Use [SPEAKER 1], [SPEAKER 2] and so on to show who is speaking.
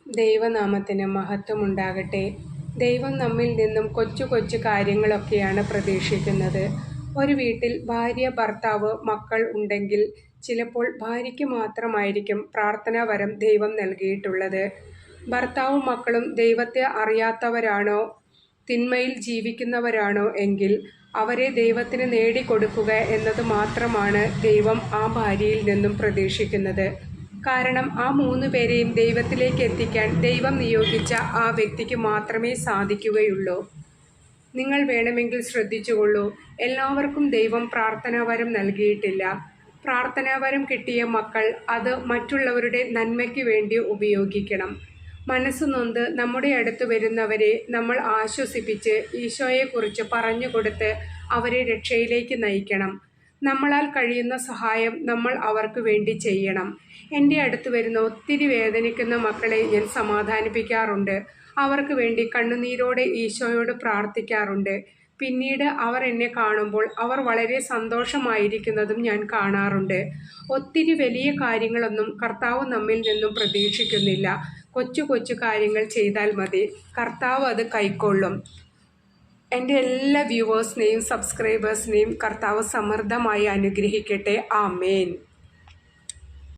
[SPEAKER 1] ദൈവനാമത്തിന് മഹത്വമുണ്ടാകട്ടെ. ദൈവം നമ്മിൽ നിന്നും കൊച്ചു കൊച്ചു കാര്യങ്ങളൊക്കെയാണ് പ്രതീക്ഷിക്കുന്നത്. ഒരു വീട്ടിൽ ഭാര്യ, ഭർത്താവ്, മക്കൾ ഉണ്ടെങ്കിൽ ചിലപ്പോൾ ഭാര്യയ്ക്ക് മാത്രമായിരിക്കും പ്രാർത്ഥനാവരം ദൈവം നൽകിയിട്ടുള്ളത്. ഭർത്താവും മക്കളും ദൈവത്തെ അറിയാത്തവരാണോ, തിന്മയിൽ ജീവിക്കുന്നവരാണോ എങ്കിൽ അവരെ ദൈവത്തിന് നേടിക്കൊടുക്കുക എന്നത് മാത്രമാണ് ദൈവം ആ ഭാര്യയിൽ നിന്നും പ്രതീക്ഷിക്കുന്നത്. കാരണം ആ 3 പേരെയും ദൈവത്തിലേക്ക് എത്തിക്കാൻ ദൈവം നിയോഗിച്ച ആ വ്യക്തിക്ക് മാത്രമേ സാധിക്കുകയുള്ളൂ. നിങ്ങൾ വേണമെങ്കിൽ ശ്രദ്ധിച്ചുകൊള്ളൂ, എല്ലാവർക്കും ദൈവം പ്രാർത്ഥനാവരം നൽകിയിട്ടില്ല. പ്രാർത്ഥനാവരം കിട്ടിയ മക്കൾ അത് മറ്റുള്ളവരുടെ നന്മയ്ക്ക് വേണ്ടി ഉപയോഗിക്കണം. മനസ്സു നൊന്ത് നമ്മുടെ അടുത്ത് വരുന്നവരെ നമ്മൾ ആശ്വസിപ്പിച്ച് ഈശോയെക്കുറിച്ച് പറഞ്ഞുകൊടുത്ത് അവരെ രക്ഷയിലേക്ക് നയിക്കണം. നമ്മളാൽ കഴിയുന്ന സഹായം നമ്മൾ അവർക്ക് വേണ്ടി ചെയ്യണം. എൻ്റെ അടുത്ത് വരുന്ന ഒത്തിരി വേദനിക്കുന്ന മക്കളെ ഞാൻ സമാധാനിപ്പിക്കാറുണ്ട്. അവർക്ക് വേണ്ടി കണ്ണുനീരോടെ ഈശോയോട് പ്രാർത്ഥിക്കാറുണ്ട്. പിന്നീട് അവർ എന്നെ കാണുമ്പോൾ അവർ വളരെ സന്തോഷമായിരിക്കുന്നതും ഞാൻ കാണാറുണ്ട്. ഒത്തിരി വലിയ കാര്യങ്ങളൊന്നും കർത്താവ് നമ്മിൽ നിന്നും പ്രതീക്ഷിക്കുന്നില്ല. കൊച്ചു കൊച്ചു കാര്യങ്ങൾ ചെയ്താൽ മതി, കർത്താവ് അത് കൈക്കൊള്ളും. എൻ്റെ എല്ലാ വ്യൂവേഴ്സിനെയും സബ്സ്ക്രൈബേഴ്സിനെയും കർത്താവ് സമൃദ്ധമായി അനുഗ്രഹിക്കട്ടെ. ആമേൻ.